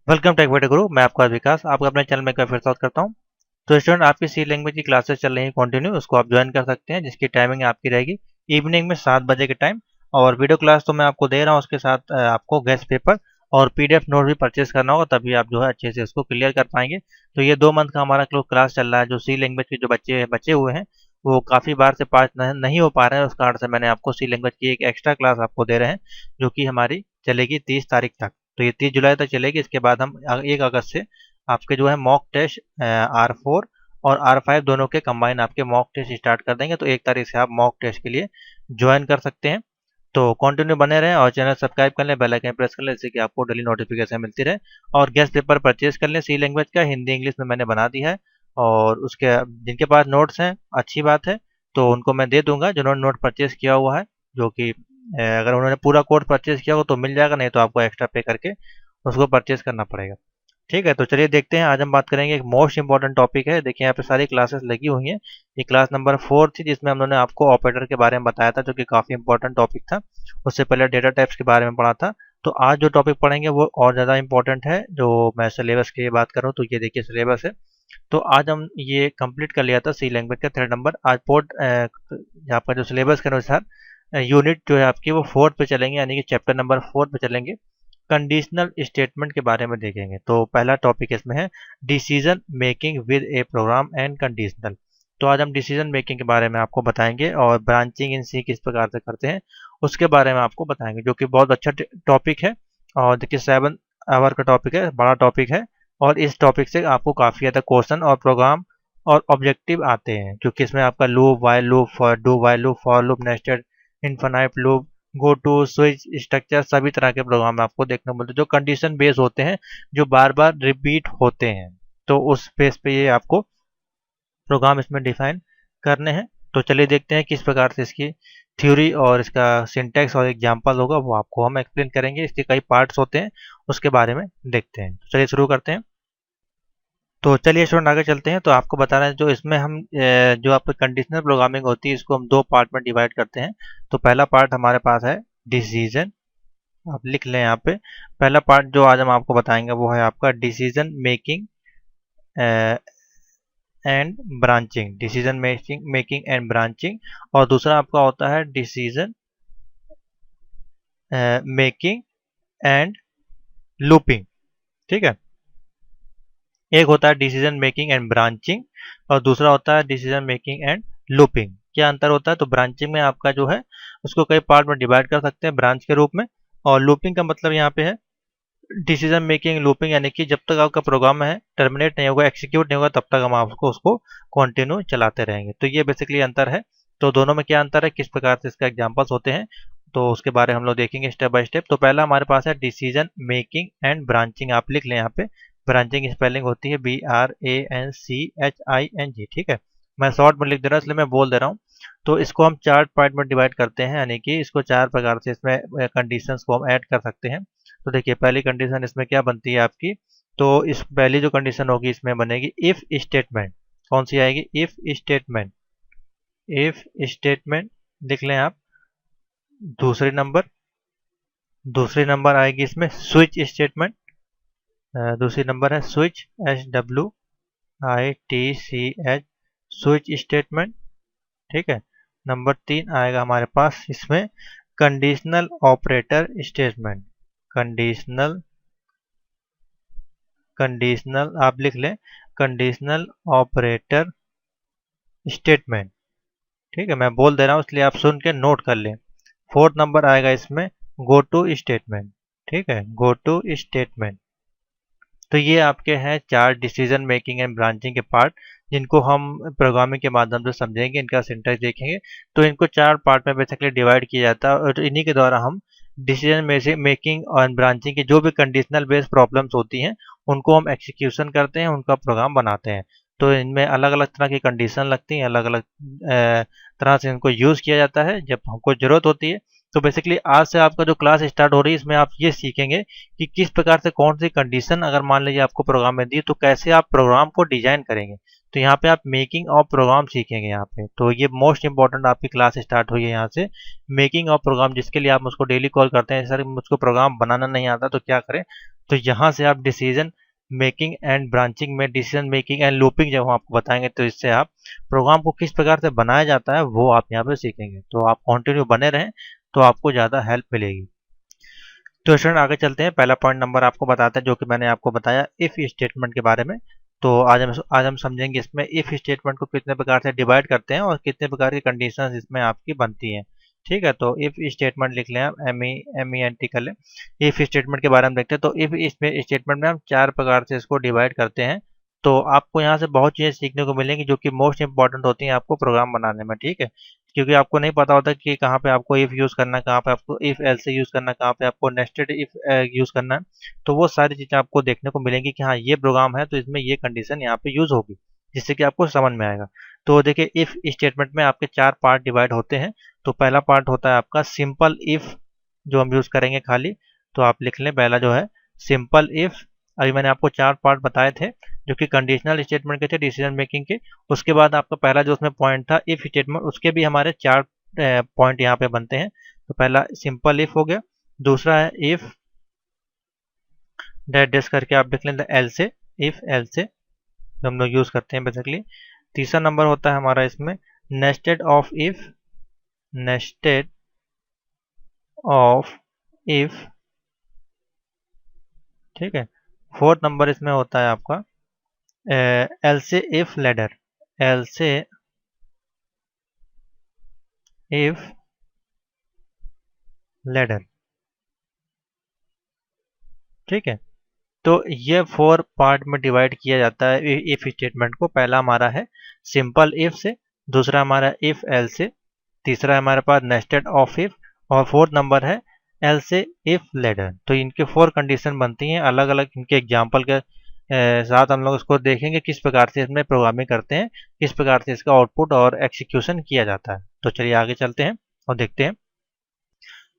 Welcome to take गुरु। मैं आपका विकास आपका अपने चैनल में एक बार फिर स्वागत करता हूं। तो स्टूडेंट, आपकी सी लैंग्वेज की क्लासेस चल रही हैं कंटिन्यू, उसको आप ज्वाइन कर सकते हैं, जिसकी टाइमिंग आपकी रहेगी इवनिंग में 7 बजे के टाइम। और वीडियो क्लास तो मैं आपको दे रहा हूं, उसके साथ आपको गेस्ट पेपर और पीडीएफ नोट भी परचेज करना होगा, तभी आप जो है अच्छे से उसको क्लियर कर पाएंगे। तो ये 2 मंथ का हमारा क्लास चल रहा है। जो सी लैंग्वेज के जो बच्चे बचे हुए हैं वो काफ़ी बार से पास नहीं हो पा रहे हैं, उस कारण से मैंने आपको सी लैंग्वेज की एक एक्स्ट्रा क्लास आपको दे रहे हैं, जो कि हमारी चलेगी 30 तारीख तक। तो ये 30 जुलाई तक चलेगी। इसके बाद हम 1 अगस्त से आपके जो है मॉक टेस्ट R4 और R5 दोनों के कंबाइन आपके मॉक टेस्ट स्टार्ट कर देंगे। तो 1 तारीख से आप मॉक टेस्ट के लिए ज्वाइन कर सकते हैं। तो कंटिन्यू बने रहें और चैनल सब्सक्राइब कर लें, बेल आइकन प्रेस कर लें, जिससे कि आपको डेली नोटिफिकेशन मिलती रहे। और गेस्ट पेपर परचेज कर लें सी लैंग्वेज का, हिंदी इंग्लिश में मैंने बना दिया है। और उसके जिनके पास नोट्स हैं अच्छी बात है, तो उनको मैं दे दूंगा जिन्होंने नोट परचेज किया हुआ है। जो कि अगर उन्होंने पूरा कोर्स परचेज किया हो तो मिल जाएगा, नहीं तो आपको एक्स्ट्रा पे करके उसको परचेज करना पड़ेगा। ठीक है, तो चलिए देखते हैं। आज हम बात करेंगे, एक मोस्ट इंपॉर्टेंट टॉपिक है। देखिए यहाँ पे सारी क्लासेस लगी हुई हैं। ये क्लास नंबर 4 थी, जिसमें हम लोगों ने आपको ऑपरेटर के बारे में बताया था, जो कि काफ़ी इंपॉर्टेंट टॉपिक था। उससे पहले डेटा टाइप्स के बारे में पढ़ा था। तो आज जो टॉपिक पढ़ेंगे वो और ज़्यादा इंपॉर्टेंट है। जो मैं सिलेबस की बात करूँ तो ये देखिए सिलेबस है। तो आज हम ये कंप्लीट कर लिया था सी लैंग्वेज का 3rd नंबर। आज आपका जो सिलेबस के अनुसार यूनिट जो है आपकी वो 4th पे चलेंगे, यानी कि चैप्टर नंबर 4 पे चलेंगे। कंडीशनल स्टेटमेंट के बारे में देखेंगे। तो पहला टॉपिक इसमें है decision making with a program and conditional. तो आज हम डिसीजन मेकिंग के बारे में आपको बताएंगे और ब्रांचिंग इन सी किस प्रकार से करते हैं उसके बारे में आपको बताएंगे, जो कि बहुत अच्छा टॉपिक है। और देखिए 7 आवर का टॉपिक है, बड़ा टॉपिक है। और इस टॉपिक से आपको काफ़ी ज़्यादा क्वेश्चन और प्रोग्राम और ऑब्जेक्टिव आते हैं, क्योंकि इसमें आपका loop, while loop, for do while loop, for loop, nested infinite loop, go to, switch, structure, सभी तरह के प्रोग्राम आपको देखने को मिलते हैं, जो कंडीशन बेस होते हैं, जो बार बार रिपीट होते हैं। तो उस बेस पे ये आपको प्रोग्राम इसमें डिफाइन करने हैं। तो चलिए देखते हैं किस प्रकार से इसकी थ्योरी और इसका सिंटैक्स और एग्जाम्पल होगा, वो आपको हम एक्सप्लेन करेंगे। इसके कई पार्ट्स होते हैं, उसके बारे में देखते हैं। तो चलिए शुरू करते हैं। तो चलिए स्टूडेंट आगे चलते हैं। तो आपको बता रहे हैं, जो इसमें हम जो आपकी कंडीशनल प्रोग्रामिंग होती है, इसको हम 2 पार्ट में डिवाइड करते हैं। तो पहला पार्ट हमारे पास है डिसीजन। आप लिख लें यहाँ पे। पहला पार्ट जो आज हम आपको बताएंगे वो है आपका decision making and branching. Decision making making and branching. और दूसरा आपका होता है डिसीजन मेकिंग एंड लूपिंग। ठीक है, एक होता है डिसीजन मेकिंग एंड ब्रांचिंग और दूसरा होता है डिसीजन मेकिंग एंड लूपिंग। क्या अंतर होता है? तो ब्रांचिंग में आपका जो है उसको कई पार्ट में डिवाइड कर सकते हैं ब्रांच के रूप में। और लूपिंग का मतलब यहाँ पे है डिसीजन मेकिंग लूपिंग, यानी कि जब तक आपका प्रोग्राम है टर्मिनेट नहीं होगा, एक्सिक्यूट नहीं होगा, तब तक हम आपको उसको कंटिन्यू चलाते रहेंगे। तो ये बेसिकली अंतर है। तो दोनों में क्या अंतर है, किस प्रकार से इसका एग्जांपल्स होते हैं, तो उसके बारे में हम लोग देखेंगे स्टेप बाय स्टेप। तो पहला हमारे पास है डिसीजन मेकिंग एंड ब्रांचिंग। आप लिख लें यहाँ पे। ब्रांचिंग की स्पेलिंग होती है BRANCHING। ठीक है, मैं शॉर्ट में लिख दे रहा हूँ, इसलिए मैं बोल दे रहा हूँ। तो इसको हम 4 पार्ट में डिवाइड करते हैं, यानी कि इसको 4 प्रकार से इसमें कंडीशंस को हम ऐड कर सकते हैं। तो देखिए पहली कंडीशन इसमें क्या बनती है आपकी। तो इस पहली जो कंडीशन होगी इसमें बनेगी इफ स्टेटमेंट। कौन सी आएगी? If statement. इफ स्टेटमेंट लिख लें आप। दूसरी नंबर आएगी इसमें स्विच स्टेटमेंट। दूसरी नंबर है स्विच, SWITCH, स्विच स्टेटमेंट। ठीक है। नंबर 3 आएगा हमारे पास इसमें conditional operator statement. Conditional conditional आप लिख लें, कंडीशनल ऑपरेटर स्टेटमेंट। ठीक है, मैं बोल दे रहा हूँ इसलिए आप सुन के नोट कर लें। 4th नंबर आएगा इसमें गो टू स्टेटमेंट। ठीक है, गो टू स्टेटमेंट। तो ये आपके हैं 4 डिसीजन मेकिंग एंड ब्रांचिंग के पार्ट, जिनको हम प्रोग्रामिंग के माध्यम से समझेंगे, इनका सिंटैक्स देखेंगे। तो इनको 4 पार्ट में बेसिकली डिवाइड किया जाता है और इन्हीं के द्वारा हम डिसीजन मेकिंग और ब्रांचिंग की जो भी कंडीशनल बेस्ड प्रॉब्लम्स होती हैं उनको हम एक्सिक्यूशन करते हैं, उनका प्रोग्राम बनाते हैं। तो इनमें अलग अलग तरह की कंडीशन लगती हैं, अलग अलग तरह से इनको यूज़ किया जाता है जब हमको ज़रूरत होती है। तो बेसिकली आज से आपका जो क्लास स्टार्ट हो रही है, इसमें आप ये सीखेंगे कि किस प्रकार से कौन सी कंडीशन अगर मान लीजिए आपको प्रोग्राम में दी, तो कैसे आप प्रोग्राम को डिजाइन करेंगे। तो यहाँ पे आप मेकिंग ऑफ प्रोग्राम सीखेंगे यहाँ पे। तो ये मोस्ट इंपॉर्टेंट आपकी क्लास स्टार्ट हुई है यहाँ से, मेकिंग ऑफ प्रोग्राम, जिसके लिए आप मुझको डेली कॉल करते हैं सर मुझको प्रोग्राम बनाना नहीं आता तो क्या करें। तो यहाँ से आप डिसीजन मेकिंग एंड ब्रांचिंग में डिसीजन मेकिंग एंड लूपिंग जब हम आपको बताएंगे तो इससे आप प्रोग्राम को किस प्रकार से बनाया जाता है वो आप यहाँ पे सीखेंगे। तो आप कंटिन्यू बने रहें तो आपको ज़्यादा हेल्प मिलेगी। तो स्टूडेंट आगे चलते हैं। पहला पॉइंट नंबर आपको बताते हैं जो कि मैंने आपको बताया इफ़ स्टेटमेंट के बारे में। तो आज हम समझेंगे इसमें इफ़ स्टेटमेंट को कितने प्रकार से डिवाइड करते हैं और कितने प्रकार की कंडीशंस इसमें आपकी बनती हैं। ठीक है, तो इफ़ स्टेटमेंट लिख लें आप, MENT कर लें। इफ़ स्टेटमेंट के बारे में देखते हैं। तो इफ़ इसमें स्टेटमेंट में हम 4 प्रकार से इसको डिवाइड करते हैं। तो आपको यहाँ से बहुत चीज़ें सीखने को मिलेंगी जो कि मोस्ट इंपॉर्टेंट होती हैं आपको प्रोग्राम बनाने में। ठीक है, क्योंकि आपको नहीं पता होता कि कहाँ पे आपको इफ़ यूज़ करना है, कहाँ पे आपको इफ़ एल्स यूज़ करना है, कहाँ पे आपको नेस्टेड इफ़ यूज़ करना है। तो वो सारी चीज़ें आपको देखने को मिलेंगी कि हाँ ये प्रोग्राम है तो इसमें ये कंडीशन यहाँ पे यूज़ होगी, जिससे कि आपको समझ में आएगा। तो देखिए इफ़ स्टेटमेंट में आपके 4 पार्ट डिवाइड होते हैं। तो पहला पार्ट होता है आपका सिंपल इफ़, जो हम यूज़ करेंगे खाली। तो आप लिख लें पहला जो है सिंपल इफ़। अभी मैंने आपको 4 पार्ट बताए थे जो कि कंडीशनल स्टेटमेंट के थे, डिसीजन मेकिंग के। उसके बाद आपका पहला जो उसमें पॉइंट था इफ स्टेटमेंट, उसके भी हमारे 4 पॉइंट यहाँ पे बनते हैं। तो पहला सिंपल इफ हो गया, दूसरा है इफ डेस करके आप लिख लें एल से, इफ एल से जो हम लोग यूज करते हैं बेसिकली। तीसरा नंबर होता है हमारा इसमें nested of if, nested of if. ठीक है, फोर्थ नंबर इसमें होता है आपका एल से इफ लेडर, एल से इफ लेडर। ठीक है, तो ये 4 पार्ट में डिवाइड किया जाता है इफ स्टेटमेंट को। पहला हमारा है सिंपल इफ से, दूसरा हमारा इफ एल से, तीसरा हमारे पास नेस्टेड ऑफ इफ, और फोर्थ नंबर है एल से इफ लेडर। तो इनके 4 कंडीशन बनती हैं अलग अलग। इनके एग्जाम्पल के साथ हम लोग इसको देखेंगे किस प्रकार से इसमें प्रोग्रामिंग करते हैं, किस प्रकार से इसका आउटपुट और एक्सिक्यूशन किया जाता है। तो चलिए आगे चलते हैं और देखते हैं।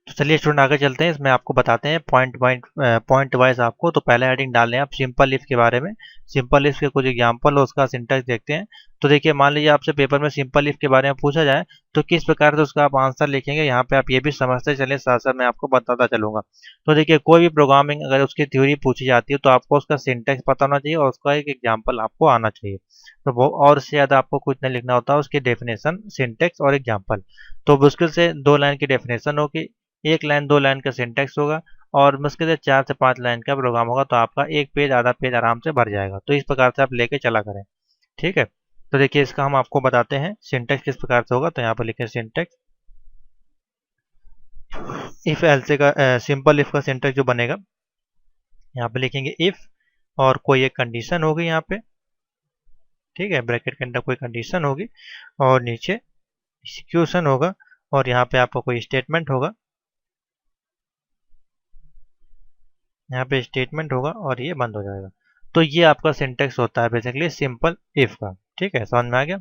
तो चलिए स्टूडेंट आगे चलते हैं, इसमें आपको बताते हैं पॉइंट वाइज आपको। तो पहला हेडिंग डाल लें आप सिंपल इफ के बारे में। सिंपल इफ के कुछ एग्जांपल और उसका सिंटैक्स देखते हैं। तो देखिए मान लीजिए आपसे पेपर में सिंपल इफ के बारे में पूछा जाए तो किस प्रकार से उसका आप आंसर लिखेंगे, यहाँ पे आप ये भी समझते चलें, साथ साथ मैं आपको बताता चलूंगा। तो देखिए कोई भी प्रोग्रामिंग अगर उसकी थ्योरी पूछी जाती है तो आपको उसका सिंटैक्स पता होना चाहिए और उसका एक एग्जाम्पल आपको आना चाहिए। तो वो और से ज़्यादा आपको कुछ नहीं लिखना होता, उसकी डेफिनेशन, सिंटैक्स और एग्जाम्पल। तो मुश्किल से 2 लाइन की डेफिनेशन होगी, 1 लाइन 2 लाइन का सिंटैक्स होगा, और मुश्किल से 4 से 5 लाइन का प्रोग्राम होगा। तो आपका 1 पेज आधा पेज आराम से भर जाएगा। तो इस प्रकार से आप लेके चला करें। ठीक है, तो देखिए इसका हम आपको बताते हैं सिंटैक्स किस प्रकार से होगा। तो यहाँ पर लिखें सिंटैक्स इफ एल्से का, सिंपल इफ का सिंटैक्स जो बनेगा यहाँ पे लिखेंगे इफ और कोई एक कंडीशन होगी यहाँ पे। ठीक है, ब्रैकेट के अंदर कोई कंडीशन होगी और नीचे एक्सिक्यूशन होगा और यहाँ पे आपका कोई स्टेटमेंट होगा, यहाँ पे स्टेटमेंट होगा और ये बंद हो जाएगा। तो ये आपका सिंटेक्स होता है बेसिकली सिंपल इफ का। ठीक है, समझ में आ गया।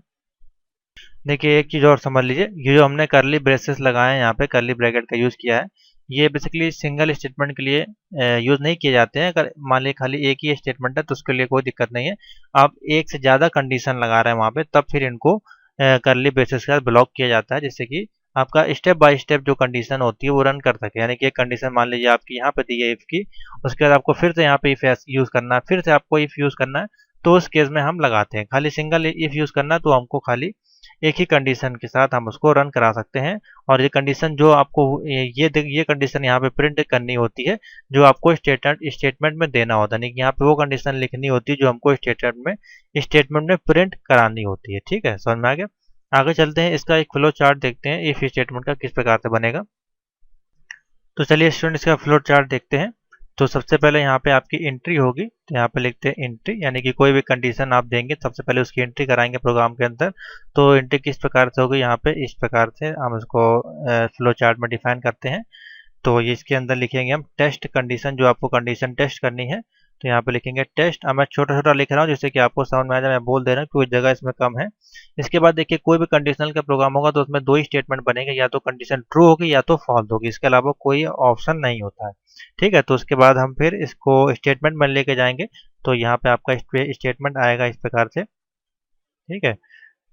देखिए एक चीज़ और समझ लीजिए, ये जो हमने करली ब्रेसेस लगाए हैं, यहाँ पे करली ब्रैकेट का यूज़ किया है, ये बेसिकली सिंगल स्टेटमेंट के लिए यूज़ नहीं किए जाते हैं। अगर मान लीजिए खाली एक ही स्टेटमेंट है तो उसके लिए कोई दिक्कत नहीं है। आप एक से ज़्यादा कंडीशन लगा रहे हैं वहाँ पे, तब फिर इनको करली ब्रेसेस के साथ ब्लॉक किया जाता है, जिससे कि आपका स्टेप बाय स्टेप जो कंडीशन होती है वो रन कर सके। यानी कि एक कंडीशन मान लीजिए आपकी यहाँ पे दी है इफ़ की, उसके बाद आपको फिर से यहाँ पे इफ़ यूज़ करना है, फिर से आपको इफ़ यूज़ करना है, तो उस केस में हम लगाते हैं। खाली सिंगल इफ़ यूज़ करना है तो हमको खाली एक ही कंडीशन के साथ हम उसको रन करा सकते हैं। और ये कंडीशन जो आपको ये कंडीशन यहाँ पे प्रिंट करनी होती है जो आपको स्टेटमेंट में देना होता है, नहीं कि यहाँ पे वो कंडीशन लिखनी होती है जो हमको स्टेटमेंट में प्रिंट करानी होती है। ठीक है, समझ में आ गया। आगे चलते हैं, इसका एक फ्लो चार्ट देखते हैं इफ स्टेटमेंट का किस प्रकार से बनेगा। तो चलिए स्टूडेंट इसका फ्लो चार्ट देखते हैं। तो सबसे पहले यहाँ पे आपकी एंट्री होगी, तो यहाँ पे लिखते हैं एंट्री, यानी कि कोई भी कंडीशन आप देंगे सबसे पहले उसकी एंट्री कराएंगे प्रोग्राम के अंदर। तो एंट्री किस प्रकार से होगी, यहाँ पे इस प्रकार से हम उसको फ्लो चार्ट में डिफाइन करते हैं। तो ये इसके अंदर लिखेंगे हम टेस्ट कंडीशन, जो आपको कंडीशन टेस्ट करनी है। तो यहाँ पे लिखेंगे टेस्ट। अब मैं छोटा छोटा लिख रहा हूँ जिससे कि आपको समझ में आ जाए, मैं बोल दे रहा हूँ क्योंकि जगह इसमें कम है। इसके बाद देखिए कोई भी कंडीशनल का प्रोग्राम होगा तो उसमें 2 ही स्टेटमेंट बनेंगे, या तो कंडीशन ट्रू होगी या तो फॉल्स होगी, इसके अलावा कोई ऑप्शन नहीं होता है। ठीक है, तो उसके बाद हम फिर इसको स्टेटमेंट में लेके जाएंगे। तो यहाँ पे आपका स्टेटमेंट आएगा इस प्रकार से, ठीक है,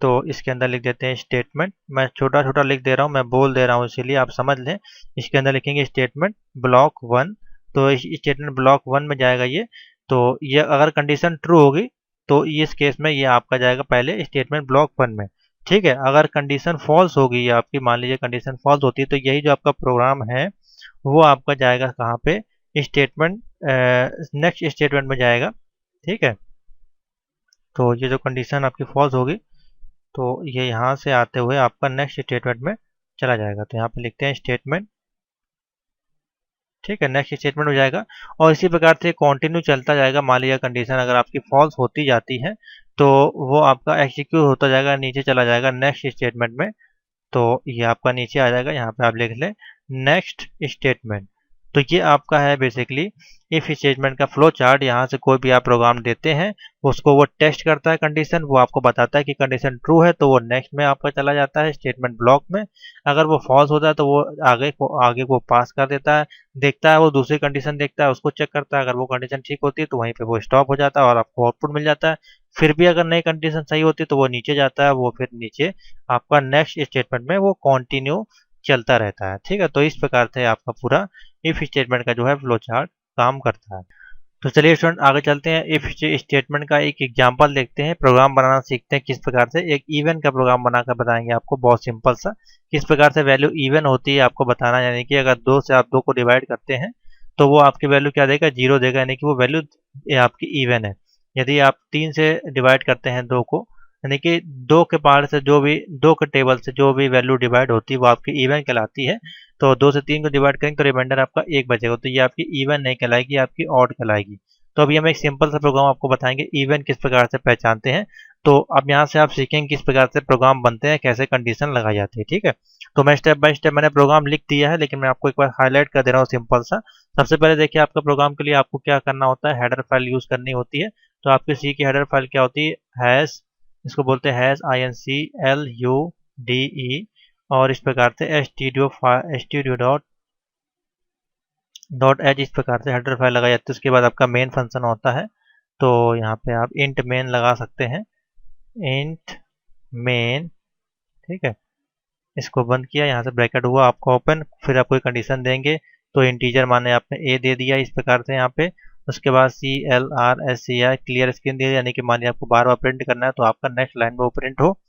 तो इसके अंदर लिख देते हैं स्टेटमेंट। मैं छोटा छोटा लिख दे रहा हूँ, मैं बोल दे रहा हूँ इसीलिए आप समझ लें। इसके अंदर लिखेंगे स्टेटमेंट ब्लॉक 1, तो स्टेटमेंट ब्लॉक 1 में जाएगा ये। तो ये अगर कंडीशन ट्रू होगी तो इस केस में ये आपका जाएगा पहले स्टेटमेंट ब्लॉक 1 में। ठीक है, अगर कंडीशन फॉल्स होगी या आपकी मान लीजिए कंडीशन फॉल्स होती है तो यही जो आपका प्रोग्राम है वो आपका जाएगा कहाँ पे, स्टेटमेंट नेक्स्ट स्टेटमेंट में जाएगा। ठीक है, तो ये जो कंडीशन आपकी फॉल्स होगी तो ये यहाँ से आते हुए आपका नेक्स्ट स्टेटमेंट में चला जाएगा। तो यहाँ पे लिखते हैं स्टेटमेंट, ठीक है, नेक्स्ट स्टेटमेंट हो जाएगा। और इसी प्रकार से कंटिन्यू चलता जाएगा। मान लीजिए कंडीशन अगर आपकी फॉल्स होती जाती है तो वो आपका एग्जीक्यूट होता जाएगा, नीचे चला जाएगा नेक्स्ट स्टेटमेंट में। तो ये आपका नीचे आ जाएगा, यहाँ पे आप लिख लें नेक्स्ट स्टेटमेंट। तो ये आपका है बेसिकली इफ स्टेटमेंट का फ्लो चार्ट। यहाँ से कोई भी आप प्रोग्राम देते हैं उसको वो टेस्ट करता है कंडीशन, वो आपको बताता है कि कंडीशन ट्रू है तो वो नेक्स्ट में आपका चला जाता है स्टेटमेंट ब्लॉक में। अगर वो फॉल्स होता है तो वो आगे को पास कर देता है, देखता है, वो दूसरी कंडीशन देखता है, उसको चेक करता है। अगर वो कंडीशन ठीक होती है तो वहीं पे वो स्टॉप हो जाता है और आपको आउटपुट मिल जाता है। फिर भी अगर नई कंडीशन सही होती है तो वो नीचे जाता है, वो फिर नीचे आपका नेक्स्ट स्टेटमेंट में वो कंटिन्यू चलता रहता है। ठीक है, तो इस प्रकार से आपका पूरा इफ स्टेटमेंट का जो है फ्लो चार्ट काम करता है। तो चलिए स्टूडेंट आगे चलते हैं, इफ स्टेटमेंट का एक एग्जांपल देखते हैं, प्रोग्राम बनाना सीखते हैं किस प्रकार से। एक इवन का प्रोग्राम बनाकर बताएंगे आपको, बहुत सिंपल सा, किस प्रकार से वैल्यू इवन होती है आपको बताना। यानी कि अगर 2 से आप 2 को डिवाइड करते हैं तो वो आपकी वैल्यू क्या देगा, 0 देगा, यानी कि वो वैल्यू आपकी इवन है। यदि आप 3 से डिवाइड करते हैं 2 को, यानी कि 2 के पार से जो भी 2 के टेबल से जो भी वैल्यू डिवाइड होती है वो आपकी इवन कहलाती है। तो 2 से 3 को डिवाइड करेंगे तो रिमाइंडर आपका 1 बचेगा, तो ये आपकी इवन नहीं कहलाएगी, आपकी ऑड कहलाएगी। तो अभी हम एक सिंपल सा प्रोग्राम आपको बताएंगे इवन किस प्रकार से पहचानते हैं। तो अब यहाँ से आप सीखेंगे किस प्रकार से प्रोग्राम बनते हैं, कैसे कंडीशन लगाई जाती है। ठीक है, तो मैं स्टेप बाय स्टेप मैंने प्रोग्राम लिख दिया है, लेकिन मैं आपको एक बार हाईलाइट कर दे रहा हूँ सिंपल सा। सबसे पहले देखिए, आपका प्रोग्राम के लिए आपको क्या करना होता है, हेडर फाइल यूज करनी होती है। तो आपकी सी की हेडर फाइल क्या होती है, हैश, इसको बोलते हैं हैश INCLUDE, और इस प्रकार से stdio डॉट एच, इस प्रकार से हेडर फाइल लगाई जाती है। उसके बाद आपका मेन फंक्शन होता है, तो यहाँ पे आप इंट मेन लगा सकते हैं, इंट मेन। ठीक है, इसको बंद किया, यहाँ से ब्रैकेट हुआ आपका ओपन, फिर आप कोई कंडीशन देंगे तो इंटीजर माने आपने ए दे दिया इस प्रकार से यहाँ पे। उसके बाद CLRSCI क्लियर स्क्रीन दे दिया, यानी कि मानिए आपको बार बार प्रिंट करना है तो आपका नेक्स्ट लाइन में वो प्रिंट हो।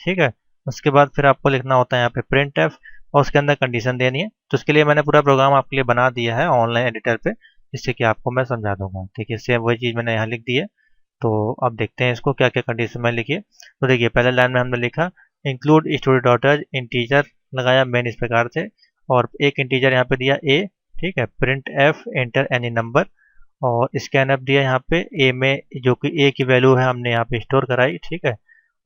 ठीक है, उसके बाद फिर आपको लिखना होता है यहाँ पे प्रिंट एफ, और उसके अंदर कंडीशन देनी है। तो उसके लिए मैंने पूरा प्रोग्राम आपके लिए बना दिया है ऑनलाइन एडिटर पे, जिससे कि आपको मैं समझा दूंगा। ठीक है, सेम वही चीज़ मैंने यहाँ लिख दी है। तो अब देखते हैं इसको क्या क्या कंडीशन में लिखिए। तो देखिए, पहले लाइन में हमने लिखा इंक्लूड स्टोरी डॉटर, इंटीजर लगाया मेन इस प्रकार से, और एक इंटीजर यहाँ पे दिया ए। ठीक है, print F enter any number, और स्कैन एफ दिया यहाँ पे ए में, जो कि ए की वैल्यू है हमने यहाँ पे स्टोर कराई। ठीक है,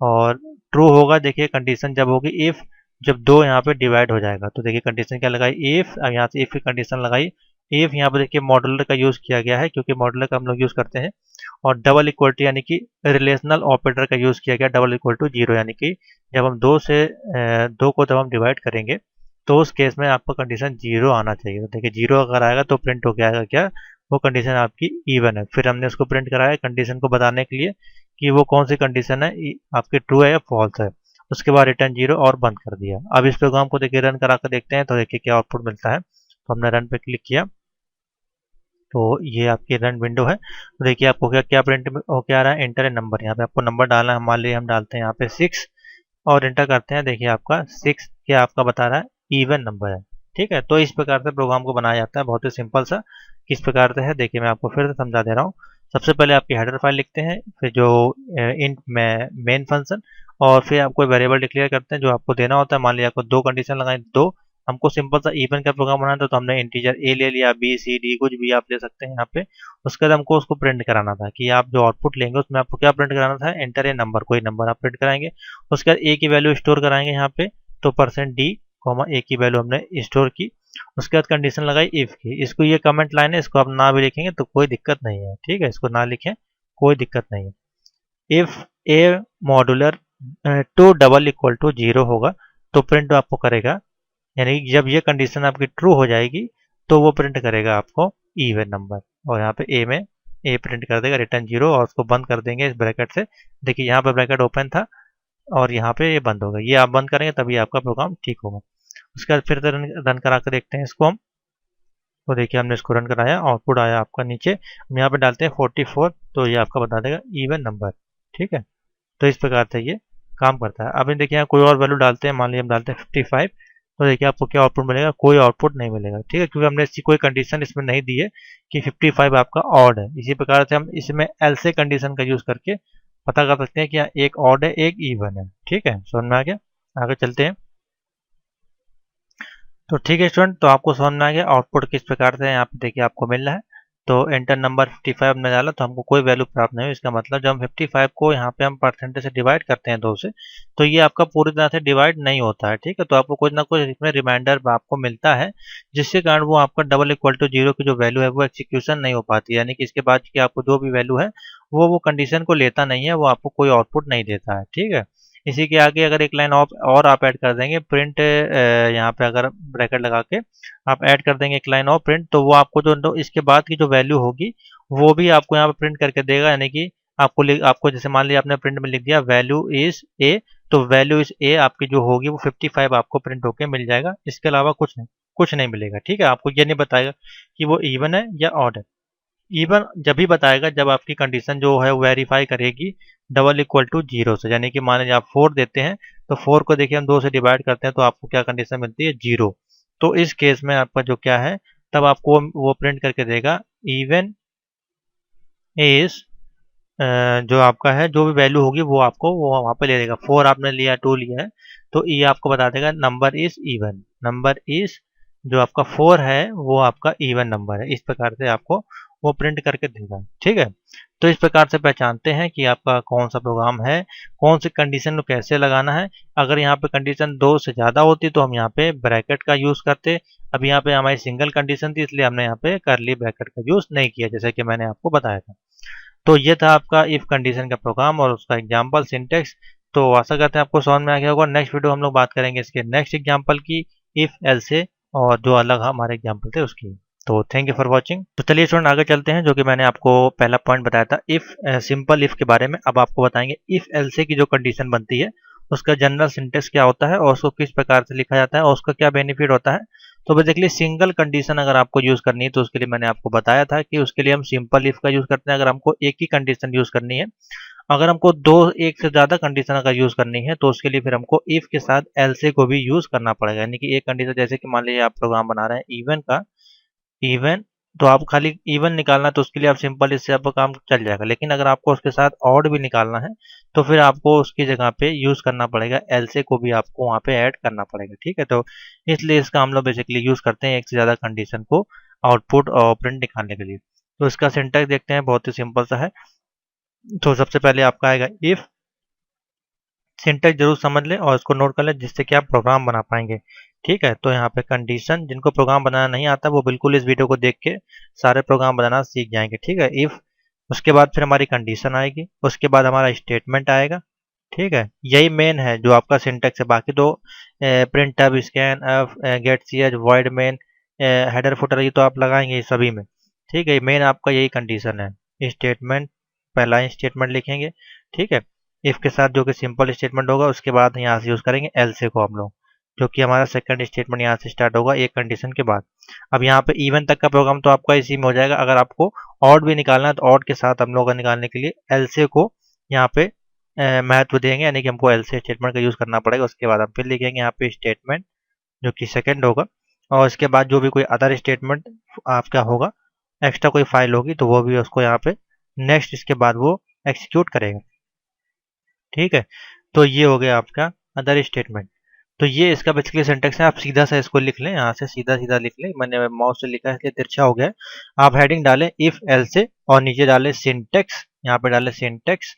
और ट्रू होगा, देखिए कंडीशन जब होगी इफ, जब 2 यहाँ पे डिवाइड हो जाएगा। तो देखिए कंडीशन क्या लगाई, इफ, अब यहाँ से इफ की कंडीशन लगाई। इफ यहाँ पे देखिए मॉडुलर का यूज किया गया है, क्योंकि मॉडुलर का हम लोग यूज करते हैं। और डबल इक्वल टू, यानी कि रिलेशनल ऑपरेटर का यूज किया गया, डबल इक्वल टू 0, यानी कि जब हम 2 को जब हम डिवाइड करेंगे तो उस केस में आपको कंडीशन 0 आना चाहिए। तो देखिए 0 अगर आएगा तो प्रिंट हो जाएगा क्या, वो कंडीशन आपकी इवन है। फिर हमने उसको प्रिंट कराया कंडीशन को बताने के लिए कि वो कौन सी कंडीशन है, आपकी ट्रू है या फॉल्स है। उसके बाद रिटर्न 0 और बंद कर दिया। अब इस प्रोग्राम को देखिए रन करा कर देखते हैं, तो देखिए क्या आउटपुट मिलता है। तो हमने रन पे क्लिक किया तो ये आपकी रन विंडो है। तो देखिए आपको क्या क्या प्रिंट हो क्या आ रहा है, एंटर ए नंबर, यहाँ पे आपको नंबर डालना है। मान लीजिए हम डालते हैं यहाँ पे 6 और एंटर करते हैं। देखिए आपका 6 क्या आपका बता रहा है, इवन नंबर है। ठीक है, तो इस प्रकार से प्रोग्राम को बनाया जाता है, बहुत ही सिंपल सा। किस प्रकार से है देखिए, मैं आपको फिर से समझा दे रहा हूँ। सबसे पहले आपकी हेडर फाइल लिखते हैं, फिर जो इंट में मेन फंक्शन, और फिर आप कोई वेरिएबल डिक्लेयर करते हैं जो आपको देना होता है। मान लीजिए आपको 2 कंडीशन लगाई, 2, हमको सिंपल सा इवन का प्रोग्राम बनाना था तो हमने इंटीजर ए ले लिया, बी सी डी कुछ भी आप ले सकते हैं यहाँ पे। उसके बाद हमको उसको प्रिंट कराना था कि आप जो आउटपुट लेंगे उसमें आपको क्या प्रिंट कराना था, एंटर ए नंबर, कोई नंबर आप प्रिंट कराएंगे। उसके बाद ए की वैल्यू स्टोर कराएंगे यहाँ पे, तो %d, ए की वैल्यू हमने स्टोर की। उसके बाद कंडीशन लगाई इफ की। इसको, ये कमेंट लाइन है, इसको आप ना भी लिखेंगे तो कोई दिक्कत नहीं है। ठीक है, इसको ना लिखें कोई दिक्कत नहीं है। If A modular two double equal to 0 होगा तो प्रिंट आपको करेगा, यानी जब ये कंडीशन आपकी ट्रू हो जाएगी तो वो प्रिंट करेगा आपको इवन नंबर। और यहाँ पे ए में ए प्रिंट कर देगा रिटर्न 0 और उसको बंद कर देंगे इस ब्रैकेट से। देखिए यहाँ पे ब्रैकेट ओपन था और यहाँ पे ये बंद होगा, ये आप बंद करेंगे तभी आपका प्रोग्राम ठीक होगा। उसके बाद फिर रन करा कर देखते हैं इसको हम। तो देखिए हमने इसको रन कराया, आउटपुट आया आपका नीचे। हम यहाँ पे डालते हैं 44, तो ये आपका बता देगा इवन नंबर। ठीक है, तो इस प्रकार से ये काम करता है। अब देखिए यहाँ कोई और वैल्यू डालते हैं, मान लीजिए हम डालते हैं 55, तो देखिए आपको क्या आउटपुट मिलेगा, कोई आउटपुट नहीं मिलेगा। ठीक है, क्योंकि हमने इसकी कोई कंडीशन इसमें नहीं दी है कि 55 आपका ऑड है। इसी प्रकार से हम इसमें एल्से कंडीशन का यूज करके पता कर सकते हैं कि यहाँ एक ऑड है एक इवन है। ठीक है, समझ में आ गया, आगे चलते हैं। तो ठीक है स्टूडेंट, तो आपको समझ में आ गया आउटपुट किस प्रकार से यहाँ पे देखिए आपको मिल रहा है। तो एंटर नंबर 55 हमने डाला तो हमको कोई वैल्यू प्राप्त नहीं हुई। इसका मतलब जब हम 55 को यहाँ पे हम परसेंटेज से डिवाइड करते हैं 2 से, तो ये आपका पूरी तरह से डिवाइड नहीं होता है। ठीक है, तो आपको कुछ ना कुछ इसमें रिमाइंडर आपको मिलता है, जिसके कारण वो आपका डबल इक्वल टू 0 की जो वैल्यू है वो एक्सिक्यूशन नहीं हो पाती, यानी कि इसके बाद की आपको जो भी वैल्यू है वो कंडीशन को लेता नहीं है, वो आपको कोई आउटपुट नहीं देता है। ठीक है, इसी के आगे अगर एक लाइन और आप ऐड कर देंगे प्रिंट, यहाँ पे अगर ब्रैकेट लगा के आप ऐड कर देंगे एक लाइन और प्रिंट, तो वो आपको जो इसके बाद की जो वैल्यू होगी वो भी आपको यहाँ पे प्रिंट करके देगा। यानी कि आपको जैसे मान लिया आपने प्रिंट में लिख दिया वैल्यू इज ए, तो वैल्यू इज ए आपकी जो होगी वो 55 आपको प्रिंट होके मिल जाएगा। इसके अलावा कुछ नहीं मिलेगा। ठीक है, आपको ये नहीं बताएगा कि वो इवन है या ऑड है। इवन जब भी बताएगा जब आपकी कंडीशन जो है वेरीफाई करेगी डबल इक्वल टू 0 से, यानी कि मान लीजिए आप 4 देते हैं तो 4 को देखिए हम 2 से डिवाइड करते हैं तो आपको क्या कंडीशन मिलती है 0। तो इस केस में आपका जो क्या है तब आपको वो प्रिंट करके देगा इवन इज, जो आपका है जो भी वैल्यू होगी वो आपको वो वहाँ पे ले लेगा। 4 आपने लिया 2 लिया है तो ये आपको बता देगा number is even, number is जो आपका 4 है वो आपका इवन नंबर है। इस प्रकार से आपको वो प्रिंट करके देगा। ठीक है, तो इस प्रकार से पहचानते हैं कि आपका कौन सा प्रोग्राम है, कौन सी कंडीशन को कैसे लगाना है। अगर यहाँ पे कंडीशन 2 से ज़्यादा होती तो हम यहाँ पे ब्रैकेट का यूज़ करते। अब यहाँ पे हमारी सिंगल कंडीशन थी इसलिए हमने यहाँ पे करली ब्रैकेट का यूज़ नहीं किया, जैसे कि मैंने आपको बताया था। तो ये था आपका इफ कंडीशन का प्रोग्राम और उसका एग्जाम्पल सिंटेक्स। तो आशा करते हैं आपको समझ में आ गया होगा। नेक्स्ट वीडियो हम लोग बात करेंगे इसके नेक्स्ट एग्जाम्पल की, इफ एल से, और जो अलग हमारे एग्जाम्पल थे उसकी। तो थैंक यू फॉर वॉचिंग। तो चलिए स्टूडेंट आगे चलते हैं, जो कि मैंने आपको पहला पॉइंट बताया था इफ, सिंपल इफ के बारे में। अब आपको बताएंगे इफ एल से की जो कंडीशन बनती है उसका जनरल सिंटेक्स क्या होता है और उसको किस प्रकार से लिखा जाता है और उसका क्या बेनिफिट होता है। तो बेसिकली सिंगल कंडीशन अगर आपको यूज करनी है तो उसके लिए मैंने आपको बताया था कि उसके लिए हम सिंपल इफ का यूज करते हैं अगर हमको एक ही कंडीशन यूज करनी है। अगर हमको एक से ज्यादा कंडीशन अगर यूज करनी है तो उसके लिए फिर हमको इफ के साथ एल्से को भी यूज करना पड़ेगा। यानी कि एक कंडीशन, जैसे कि मान लीजिए आप प्रोग्राम बना रहे हैं इवन का, इवन तो आप खाली इवन निकालना तो उसके लिए आप सिंपल इससे आपका काम चल जाएगा। लेकिन अगर आपको उसके साथ ऑड भी निकालना है तो फिर आपको उसकी जगह पे यूज करना पड़ेगा एल्से को भी आपको वहाँ पे ऐड करना पड़ेगा। ठीक है, तो इसलिए इसका हम लोग बेसिकली यूज करते हैं एक से ज़्यादा कंडीशन को आउटपुट और प्रिंट निकालने के लिए। तो इसका सिंटैक्स देखते हैं, बहुत ही सिंपल सा है। तो सबसे पहले आपका आएगा इफ, सिंटैक्स जरूर समझ लें और इसको नोट कर लें जिससे कि आप प्रोग्राम बना पाएंगे। ठीक है, तो यहाँ पे कंडीशन, जिनको प्रोग्राम बनाना नहीं आता वो बिल्कुल इस वीडियो को देख के सारे प्रोग्राम बनाना सीख जाएंगे। ठीक है, इफ, उसके बाद फिर हमारी कंडीशन आएगी, उसके बाद हमारा स्टेटमेंट आएगा। ठीक है, यही मेन है जो आपका सिंटैक्स है। बाकी तो print F, scan F, get C H, void main, header footer, ये तो आप लगाएंगे सभी में। ठीक है, मेन आपका यही कंडीशन है। स्टेटमेंट, पहला स्टेटमेंट लिखेंगे। ठीक है, इफ के साथ जो कि सिंपल स्टेटमेंट होगा, उसके बाद यहाँ से यूज करेंगे एल्से को हम लोग, जो कि हमारा सेकंड स्टेटमेंट यहाँ से स्टार्ट होगा एक कंडीशन के बाद। अब यहाँ पे इवन तक का प्रोग्राम तो आपका इसी में हो जाएगा। अगर आपको ऑड भी निकालना है तो ऑड के साथ हम लोग निकालने के लिए एल्से को यहाँ पे महत्व देंगे, यानी कि हमको एल्से स्टेटमेंट का यूज करना पड़ेगा। उसके बाद हम फिर लिखेंगे यहाँ पे स्टेटमेंट जो कि सेकंड होगा, और इसके बाद जो भी कोई अदर स्टेटमेंट आपका होगा, एक्स्ट्रा कोई फाइल होगी तो वो भी उसको यहाँ पे नेक्स्ट, इसके बाद वो एक्सिक्यूट करेगा। ठीक है, तो ये हो गया आपका अदर स्टेटमेंट। तो ये इसका बेसिकली सिंटेक्स है। आप सीधा सा इसको लिख लें, यहाँ से सीधा सीधा लिख लें। मैंने माउस से लिखा है इसलिए तिरछा हो गया है। आप हेडिंग डालें इफ एल से और नीचे डालें सिंटेक्स, यहाँ पे डालें सिंटेक्स,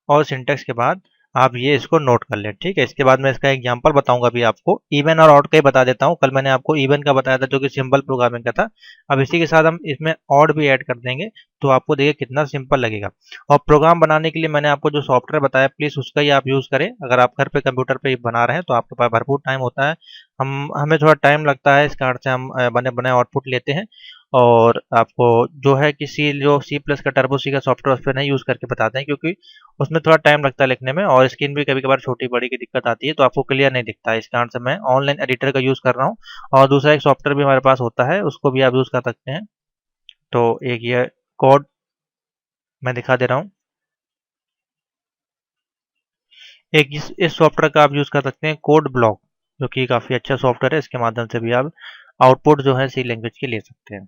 और सिंटेक्स के बाद आप ये इसको नोट कर लें। ठीक है, इसके बाद मैं इसका एग्जांपल बताऊंगा अभी आपको। इवन और ऑड का ही बता देता हूँ। कल मैंने आपको इवन का बताया था जो कि सिंपल प्रोग्रामिंग का था। अब इसी के साथ हम इसमें ऑड भी ऐड कर देंगे तो आपको देखिए कितना सिंपल लगेगा। और प्रोग्राम बनाने के लिए मैंने आपको जो सॉफ्टवेयर बताया प्लीज़ उसका ही आप यूज़ करें। अगर आप घर पे कंप्यूटर पे बना रहे हैं तो आपके पास भरपूर टाइम होता है, हमें थोड़ा टाइम लगता है, इस कारण से हम बने बनाए आउटपुट लेते हैं। और आपको जो है कि सी प्लस का टर्बो सी का सॉफ्टवेयर उस पर नहीं यूज़ करके बताते हैं, क्योंकि उसमें थोड़ा टाइम लगता है लिखने में और स्क्रीन भी कभी कभार छोटी बड़ी की दिक्कत आती है, तो आपको क्लियर नहीं दिखता है। इस कारण से मैं ऑनलाइन एडिटर का यूज़ कर रहा हूँ। और दूसरा एक सॉफ्टवेयर भी हमारे पास होता है, उसको भी आप यूज़ कर सकते हैं। तो एक ये कोड मैं दिखा दे रहा हूँ। एक इस सॉफ्टवेयर का आप यूज़ कर सकते हैं कोड ब्लॉक, जो कि काफ़ी अच्छा सॉफ्टवेयर है। इसके माध्यम से भी आप आउटपुट जो है सी लैंग्वेज की ले सकते हैं।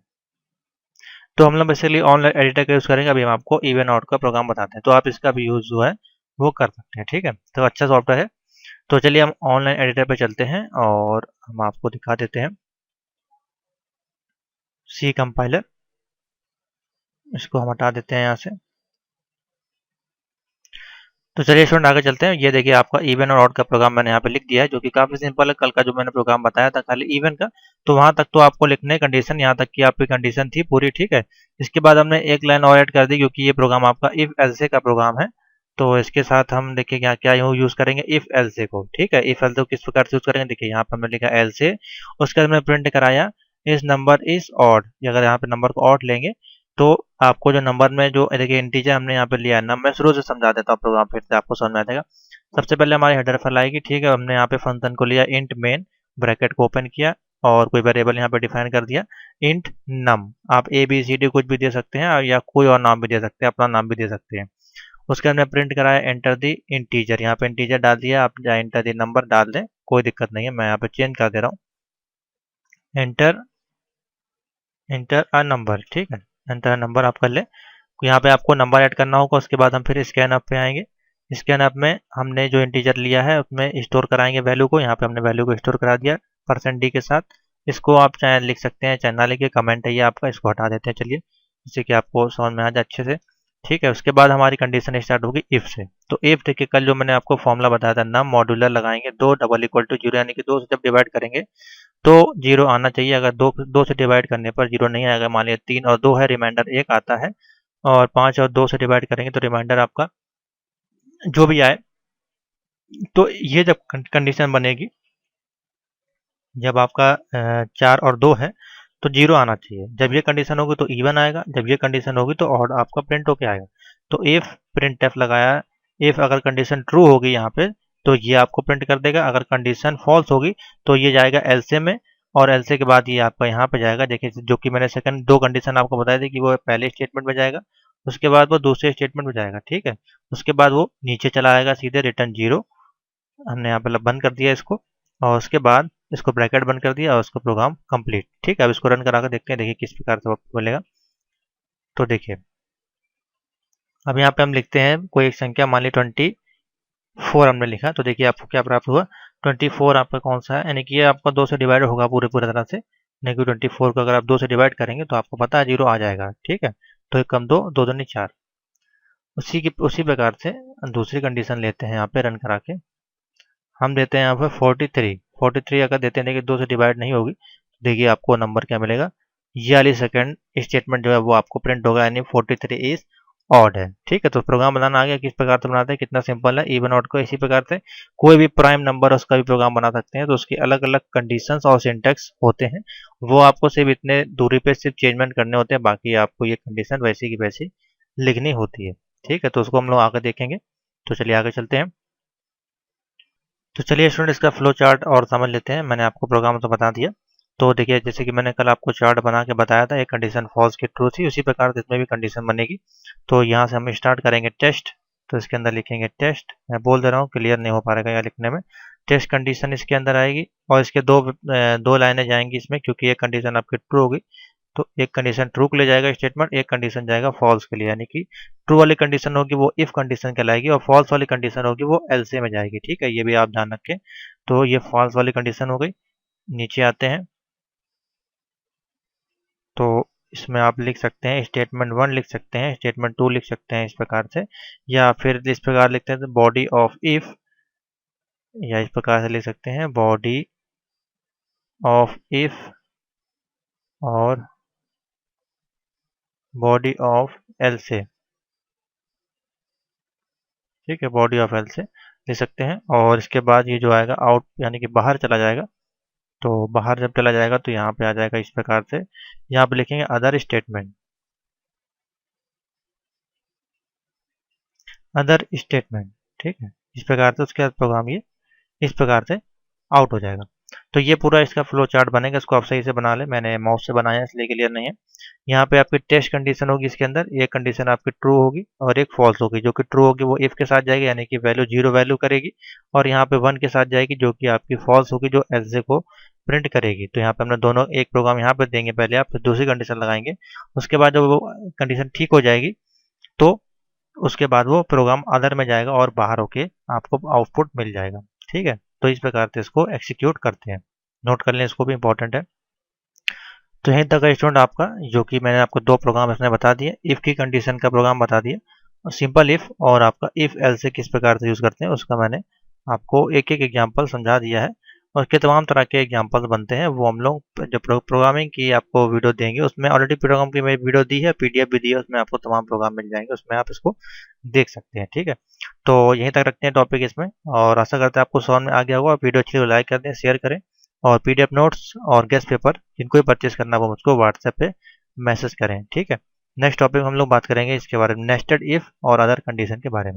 तो हम लोग बेसिकली ऑनलाइन एडिटर का यूज़ करेंगे। अभी हम आपको इवन आउट का प्रोग्राम बताते हैं, तो आप इसका भी यूज़ जो है वो कर सकते हैं। ठीक है, तो अच्छा सॉफ्टवेयर है। तो चलिए हम ऑनलाइन एडिटर पे चलते हैं और हम आपको दिखा देते हैं सी कंपाइलर। इसको हम हटा देते हैं यहाँ से। तो चलिए स्टूडेंट आगे चलते हैं। ये देखिए आपका इवन और ऑड का प्रोग्राम मैंने यहाँ पे लिख दिया है, जो कि काफ़ी सिंपल है। कल का जो मैंने प्रोग्राम बताया था खाली इवन का, तो वहाँ तक तो आपको लिखने कंडीशन, यहाँ तक की आपकी कंडीशन थी पूरी। ठीक है, इसके बाद हमने एक लाइन और ऐड कर दी, क्योंकि ये प्रोग्राम आपका इफ एल्से का प्रोग्राम है। तो इसके साथ हम देखिए क्या क्या यूज़ करेंगे, इफ एल्से को। ठीक है, इफ एल्से को किस प्रकार से यूज़ करेंगे, देखिए यहाँ पर हमने लिखा एल्से, उसके बाद हमने प्रिंट कराया इस नंबर इज ऑड। अगर यहाँ पे नंबर को ऑड लेंगे तो आपको जो नंबर में जो देखिए इंटीजर हमने यहाँ पे लिया है ना, मैं शुरू से समझा देता हूँ प्रोग्राम, फिर से आपको समझ में आ जाएगा। सबसे पहले हमारी हेडर फाइल आएगी। ठीक है, हमने यहाँ पे फंक्शन को लिया इंट मेन, ब्रैकेट को ओपन किया और कोई वेरिएबल यहाँ पे डिफाइन कर दिया इंट नम। आप ए बी सी डी कुछ भी दे सकते हैं या कोई और नाम भी दे सकते हैं, अपना नाम भी दे सकते हैं। उसके बाद में प्रिंट कराया एंटर दी इंटीजर। यहाँ पे इंटीजर डाल दिया, आप एंटर दी नंबर डाल दें, कोई दिक्कत नहीं है। मैं यहाँ पे चेंज कर दे रहा हूँ, एंटर एंटर अ नंबर। ठीक है, एंटर अ नंबर आप कर ले। यहाँ पे आपको नंबर ऐड करना होगा। उसके बाद हम फिर स्कैन अप पे आएंगे। स्कैन अप में हमने जो इंटीजर लिया है उसमें स्टोर कराएंगे वैल्यू को। यहाँ पे हमने वैल्यू को स्टोर करा दिया %d के साथ। इसको आप चाहे लिख सकते हैं, चाहे ना लिखिए, कमेंट है ये आपका, इसको हटा देते हैं। चलिए, जिससे कि आपको समझ में आ जाए अच्छे से। ठीक है, उसके बाद हमारी कंडीशन स्टार्ट होगी इफ से। तो इफ देखिए कल जो मैंने आपको फॉर्मूला बताया था, नम मॉड्यूलर लगाएंगे दो डबल इक्वल टू जीरो, यानी कि दो से जब डिवाइड करेंगे तो जीरो आना चाहिए। अगर दो दो से डिवाइड करने पर जीरो नहीं आएगा, मान लिया 3 और 2 है, रिमाइंडर 1 आता है। और 5 और 2 से डिवाइड करेंगे तो रिमाइंडर आपका जो भी आए। तो ये जब कंडीशन बनेगी, जब आपका 4 और 2 है तो जीरो आना चाहिए। जब ये कंडीशन होगी तो इवन आएगा, जब ये कंडीशन होगी तो ऑड आपका प्रिंट होके आएगा। तो इफ प्रिंट एफ लगाया, इफ अगर कंडीशन ट्रू होगी यहाँ पे तो ये आपको प्रिंट कर देगा। अगर कंडीशन फॉल्स होगी तो ये जाएगा एल्से में, और एल्से के बाद ये आपका यहाँ पे जाएगा। देखिए, जो कि मैंने सेकंड दो कंडीशन आपको बताई थी कि वो पहले स्टेटमेंट में जाएगा, उसके बाद वो दूसरे स्टेटमेंट में जाएगा। ठीक है, उसके बाद वो नीचे चला आएगा सीधे रिटर्न जीरो। हमने यहाँ पे बंद कर दिया इसको, और उसके बाद इसको ब्रैकेट बंद कर दिया और उसको प्रोग्राम कंप्लीट। ठीक है, अब इसको रन करा कर देखते हैं, देखिए किस प्रकार से बोलेगा। तो देखिए अब यहाँ पे हम लिखते हैं कोई एक संख्या, मान ली 24 हमने लिखा, तो देखिए आपको क्या प्राप्त हुआ, 24 आपका कौन सा है, यानी कि ये आपका 2 से डिवाइड होगा पूरे पूरे तरह से। यानी कि 24 को अगर आप 2 से डिवाइड करेंगे तो आपको पता है जीरो आ जाएगा। ठीक है, तो एक कम दो, दो दूनी 4। उसी प्रकार से दूसरी कंडीशन लेते हैं यहाँ पे रन करा के। हम देते हैं यहाँ पर 43 अगर देते हैं कि 2 से डिवाइड नहीं होगी, तो देखिए आपको नंबर क्या मिलेगा, ये वाली सेकंड स्टेटमेंट जो है वो आपको प्रिंट होगा, यानी 43 इज ऑड है। ठीक है, तो प्रोग्राम बनाना आ गया, किस प्रकार से बनाते हैं, कितना सिंपल है। इवन ऑड को इसी प्रकार से कोई भी प्राइम नंबर उसका भी प्रोग्राम बना सकते हैं। तो उसकी अलग अलग कंडीशंस और सिंटैक्स होते हैं, वो आपको सिर्फ इतने दूरी पे सिर्फ चेंजमेंट करने होते हैं, बाकी आपको ये कंडीशन वैसी की वैसी लिखनी होती है। ठीक है, तो उसको हम लोग आगे देखेंगे। तो चलिए आगे चलते हैं। तो चलिए स्टूडेंट इसका फ्लो चार्ट और समझ लेते हैं। मैंने आपको प्रोग्राम तो बता दिया। तो देखिए जैसे कि मैंने कल आपको चार्ट बना के बताया था, एक कंडीशन फॉल्स की ट्रू थी, उसी प्रकार से इसमें भी कंडीशन बनेगी। तो यहाँ से हम स्टार्ट करेंगे टेस्ट। तो इसके अंदर लिखेंगे टेस्ट। मैं बोल दे रहा हूँ, क्लियर नहीं हो पा रहेगा यहाँ लिखने में। टेस्ट कंडीशन इसके अंदर आएगी और इसके दो लाइनें जाएंगी इसमें, क्योंकि एक कंडीशन आपकी ट्रू होगी। तो एक कंडीशन ट्रू के लिए जाएगा स्टेटमेंट, एक कंडीशन जाएगा फॉल्स के लिए, यानी कि ट्रू वाली कंडीशन होगी वो इफ कंडीशन कहलाएगी और फॉल्स वाली कंडीशन होगी वो एल्से में जाएगी। ठीक है, ये भी आप ध्यान रखें। तो ये फॉल्स वाली कंडीशन हो गई। नीचे आते हैं तो इसमें आप लिख सकते हैं स्टेटमेंट 1 लिख सकते हैं, स्टेटमेंट 2 लिख सकते हैं इस प्रकार से, या फिर इस प्रकार लिखते हैं बॉडी ऑफ इफ, या इस प्रकार से लिख सकते हैं बॉडी ऑफ इफ और बॉडी ऑफ एल्से। ठीक है, बॉडी ऑफ एल्से लिख सकते हैं। और इसके बाद ये जो आएगा आउट, यानी कि बाहर चला जाएगा। तो बाहर जब चला जाएगा तो यहाँ पे आ जाएगा इस प्रकार से, यहाँ पे लिखेंगे अदर स्टेटमेंट, अदर स्टेटमेंट, ठीक है। इस प्रकार से उसके बाद प्रोग्राम ये इस प्रकार से आउट हो जाएगा। तो ये पूरा इसका फ्लो चार्ट बनेगा, इसको आप सही से बना लें। मैंने माउस से बनाया इसलिए क्लियर नहीं है। यहाँ पे आपकी टेस्ट कंडीशन होगी, इसके अंदर एक कंडीशन आपकी ट्रू होगी और एक फॉल्स होगी। जो कि ट्रू होगी वो इफ के साथ जाएगी, यानी कि वैल्यू 0 वैल्यू करेगी, और यहाँ पे 1 के साथ जाएगी जो कि आपकी फॉल्स होगी, जो एलजे को प्रिंट करेगी। तो यहाँ पे हमने दोनों एक प्रोग्राम यहाँ पे देंगे पहले आप, फिर दूसरी कंडीशन लगाएंगे। उसके बाद जब वो कंडीशन ठीक हो जाएगी तो उसके बाद वो प्रोग्राम अदर में जाएगा और बाहर होके आपको आउटपुट मिल जाएगा, ठीक है। तो इस प्रकार से इसको एग्जीक्यूट करते हैं, नोट कर लें, इसको भी इंपॉर्टेंट है। तो यहीं तक है स्टूडेंट आपका, जो कि मैंने आपको दो प्रोग्राम इसमें बता दिए, इफ़ की कंडीशन का प्रोग्राम बता दिया, और सिंपल इफ़ और आपका इफ़ एल से किस प्रकार से यूज़ करते हैं उसका मैंने आपको एक एक एग्जाम्पल समझा दिया है। और उसके तमाम तरह के एग्जाम्पल बनते हैं, वो हम लोग जो प्रोग्रामिंग की आपको वीडियो देंगे उसमें ऑलरेडी प्रोग्राम की मैं वीडियो दी है, पीडीएफ भी दी है, उसमें आपको तमाम प्रोग्राम मिल जाएंगे, उसमें आप इसको देख सकते हैं, ठीक है। तो यहीं तक रखते हैं टॉपिक इसमें, और आशा करते हैं आपको समझ में आ गया होगा। वीडियो अच्छी तो लाइक कर दें, शेयर करें, और पीडीएफ नोट्स और गेस्ट पेपर जिनको भी परचेज करना वो मुझको व्हाट्सएप पे मैसेज करें, ठीक है। नेक्स्ट टॉपिक हम लोग बात करेंगे इसके बारे में, नेस्टेड इफ और अदर कंडीशन के बारे में।